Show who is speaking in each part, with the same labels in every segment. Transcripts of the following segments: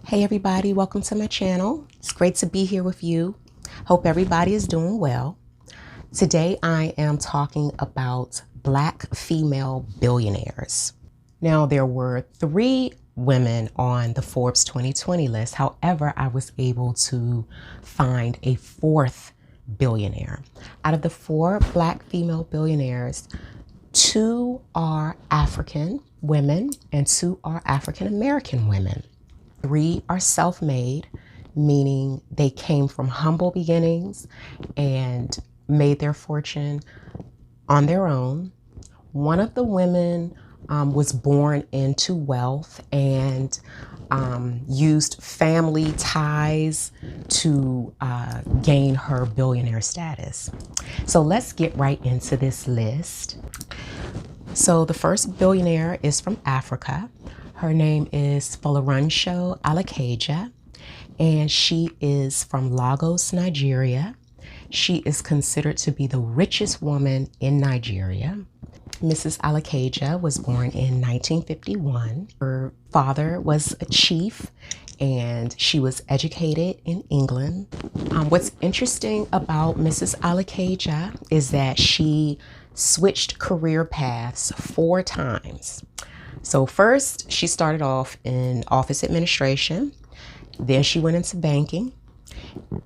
Speaker 1: Hey everybody, welcome to my channel. It's great to be here with you. Hope everybody is doing well. Today I am talking about Black female billionaires. Now there were 3 women on the Forbes 2020 list. However, I was able to find a 4th billionaire. Out of the 4 Black female billionaires, 2 are African women and 2 are African American women. 3 are self-made, meaning they came from humble beginnings and made their fortune on their own. One of the women was born into wealth and used family ties to gain her billionaire status. So let's get right into this list. So the first billionaire is from Africa. Her name is Folorunsho Alikeja, and she is from Lagos, Nigeria. She is considered to be the richest woman in Nigeria. Mrs. Alikeja was born in 1951. Her father was a chief, and she was educated in England. What's interesting about Mrs. Alikeja is that she switched career paths 4 times. So first, she started off in office administration. Then she went into banking.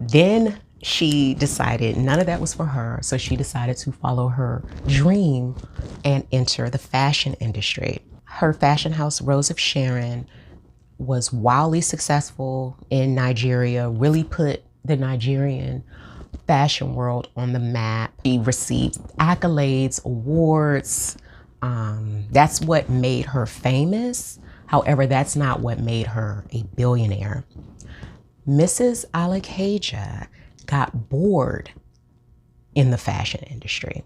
Speaker 1: Then she decided none of that was for her. So she decided to follow her dream and enter the fashion industry. Her fashion house, Rose of Sharon, was wildly successful in Nigeria, really put the Nigerian fashion world on the map. She received accolades, awards. That's what made her famous. However, that's not what made her a billionaire. Mrs. Alikeja got bored in the fashion industry.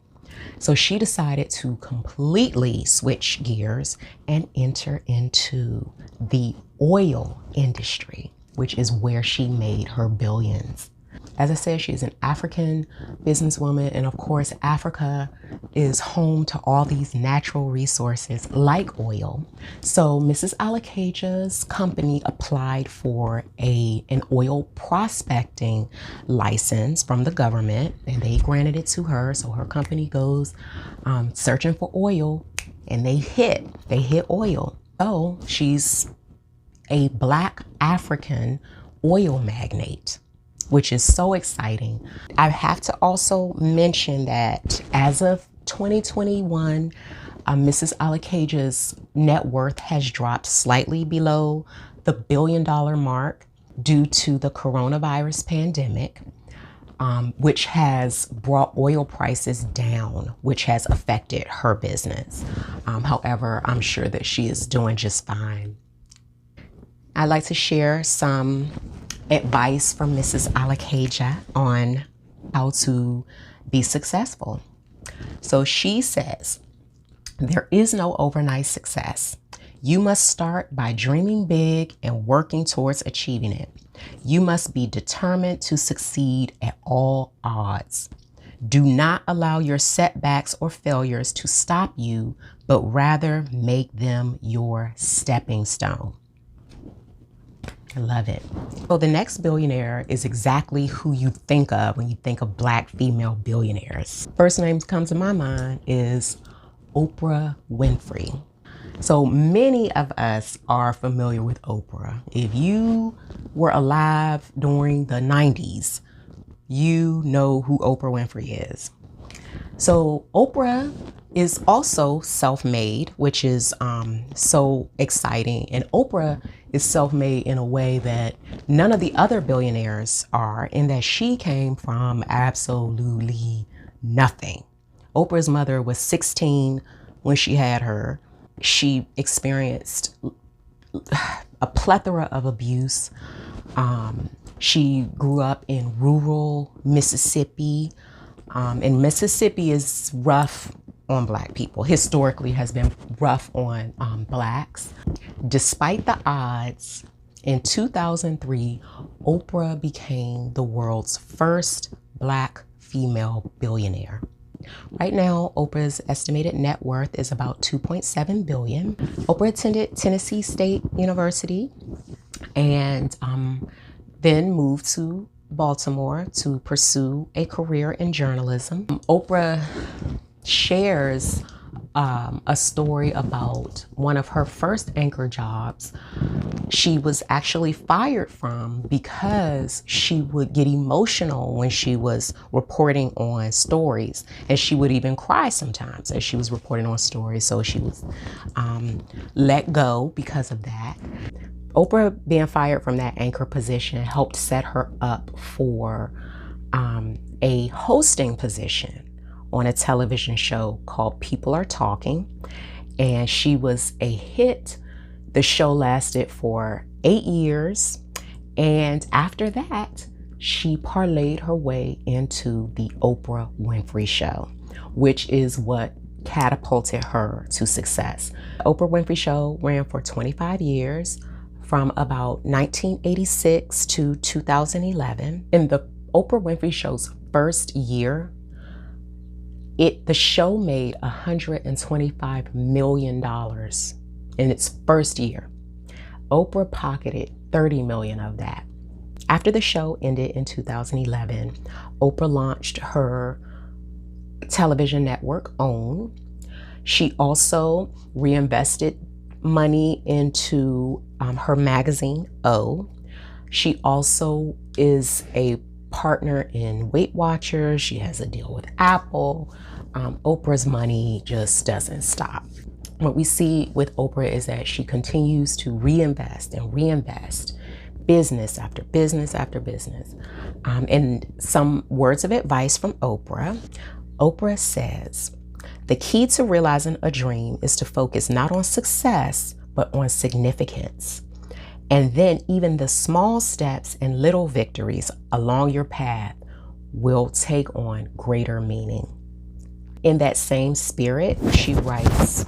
Speaker 1: So she decided to completely switch gears and enter into the oil industry, which is where she made her billions. As I said, she's an African businesswoman, and of course, Africa is home to all these natural resources like oil. So Mrs. Alikeja's company applied for an oil prospecting license from the government, and they granted it to her. So her company goes searching for oil, and they hit oil. So she's a Black African oil magnate, which is so exciting. I have to also mention that as of 2021, Mrs. Alikeja's net worth has dropped slightly below the $1 billion mark due to the coronavirus pandemic, which has brought oil prices down, which has affected her business. However, I'm sure that she is doing just fine. I'd like to share some advice from Mrs. Alikeja on how to be successful. So she says, there is no overnight success. You must start by dreaming big and working towards achieving it. You must be determined to succeed at all odds. Do not allow your setbacks or failures to stop you, but rather make them your stepping stone. I love it. So the next billionaire is exactly who you think of when you think of Black female billionaires. First name that comes to my mind is Oprah Winfrey. So many of us are familiar with Oprah. If you were alive during the 90s, you know who Oprah Winfrey is. So Oprah is also self-made, which is so exciting. And Oprah is self-made in a way that none of the other billionaires are, in that she came from absolutely nothing. Oprah's mother was 16 when she had her. She experienced a plethora of abuse. She grew up in rural Mississippi. And Mississippi is rough on Black people, historically has been rough on Blacks. Despite the odds, in 2003, Oprah became the world's first Black female billionaire. Right now, Oprah's estimated net worth is about $2.7 billion. Oprah attended Tennessee State University and then moved to Baltimore to pursue a career in journalism. Oprah shares a story about one of her first anchor jobs she was actually fired from because she would get emotional when she was reporting on stories, and she would even cry sometimes as she was reporting on stories. So she was let go because of that. Oprah being fired from that anchor position helped set her up for a hosting position on a television show called People Are Talking, and she was a hit. The show lasted for 8 years, and after that, she parlayed her way into the Oprah Winfrey Show, which is what catapulted her to success. The Oprah Winfrey Show ran for 25 years, from about 1986 to 2011. In the Oprah Winfrey Show's first year, the show made $125 million in its first year. Oprah pocketed $30 million of that. After the show ended in 2011, Oprah launched her television network, OWN. She also reinvested money into her magazine, O. She also is a partner in Weight Watchers. She has a deal with Apple. Oprah's money just doesn't stop. What we see with Oprah is that she continues to reinvest and reinvest, business after business after business. And some words of advice from Oprah. Oprah says, "The key to realizing a dream is to focus not on success, but on significance. And then even the small steps and little victories along your path will take on greater meaning." In that same spirit, she writes,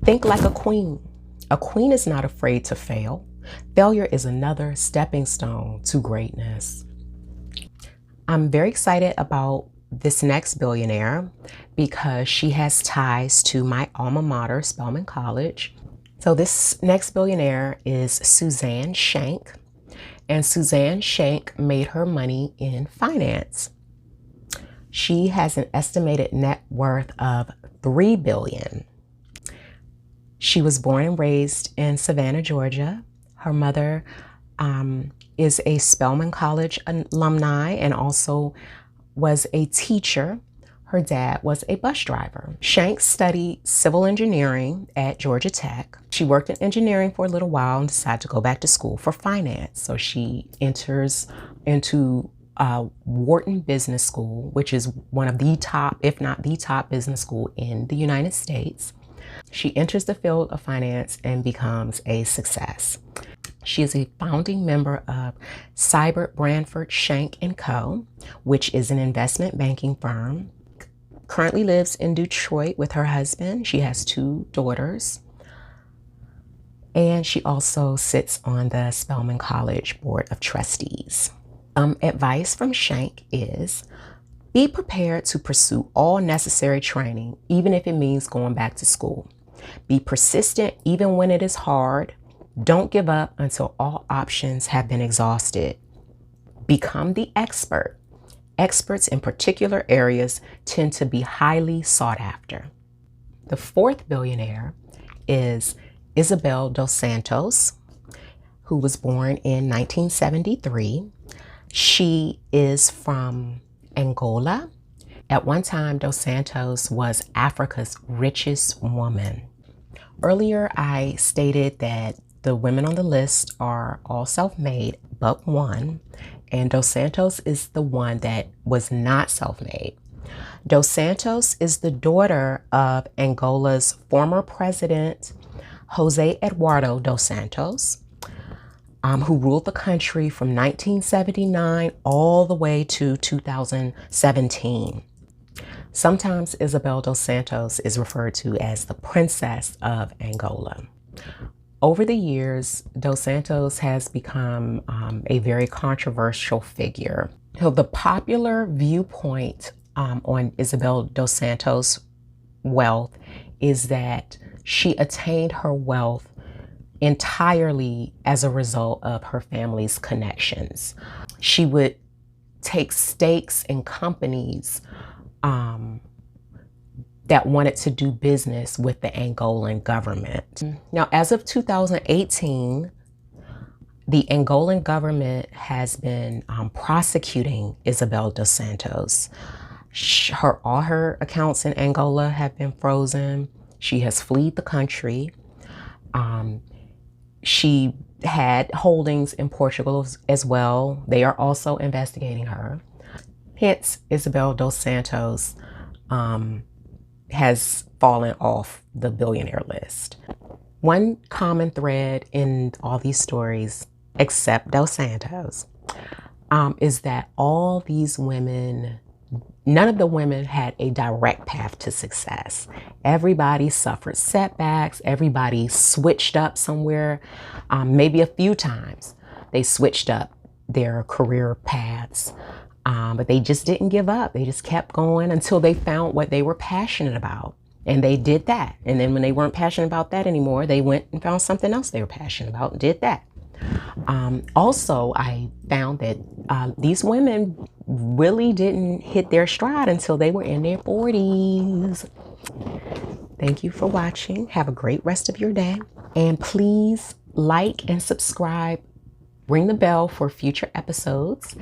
Speaker 1: "Think like a queen. A queen is not afraid to fail. Failure is another stepping stone to greatness." I'm very excited about this next billionaire because she has ties to my alma mater, Spelman College. So this next billionaire is Suzanne Shank, and Suzanne Shank made her money in finance. She has an estimated net worth of $3 billion. She was born and raised in Savannah, Georgia. Her mother is a Spelman College alumni and also was a teacher. Her dad was a bus driver. Shank studied civil engineering at Georgia Tech. She worked in engineering for a little while and decided to go back to school for finance. So she enters into Wharton Business School, which is one of the top, if not the top business school in the United States. She enters the field of finance and becomes a success. She is a founding member of Seibert Branford Shank & Co., which is an investment banking firm. Currently lives in Detroit with her husband. She has 2 daughters. And she also sits on the Spelman College Board of Trustees. Advice from Shank is, be prepared to pursue all necessary training, even if it means going back to school. Be persistent even when it is hard. Don't give up until all options have been exhausted. Become the expert. Experts in particular areas tend to be highly sought after. The 4th billionaire is Isabel dos Santos, who was born in 1973. She is from Angola. At one time, dos Santos was Africa's richest woman. Earlier, I stated that the women on the list are all self-made, but one, and dos Santos is the one that was not self-made. Dos Santos is the daughter of Angola's former president, Jose Eduardo dos Santos, who ruled the country from 1979 all the way to 2017. Sometimes Isabel dos Santos is referred to as the Princess of Angola. Over the years, dos Santos has become a very controversial figure. So the popular viewpoint on Isabel dos Santos' wealth is that she attained her wealth entirely as a result of her family's connections. She would take stakes in companies that wanted to do business with the Angolan government. Now, as of 2018, the Angolan government has been prosecuting Isabel dos Santos. All her accounts in Angola have been frozen. She has fled the country. She had holdings in Portugal as well. They are also investigating her. Hence, Isabel dos Santos has fallen off the billionaire list. One common thread in all these stories, except dos Santos, is that all these women, none of the women had a direct path to success. Everybody suffered setbacks. Everybody switched up somewhere, maybe a few times. They switched up their career paths, but they just didn't give up. They just kept going until they found what they were passionate about. And they did that. And then when they weren't passionate about that anymore, they went and found something else they were passionate about and did that. Also, I found that these women really didn't hit their stride until they were in their 40s. Thank you for watching. Have a great rest of your day. And please like and subscribe. Ring the bell for future episodes.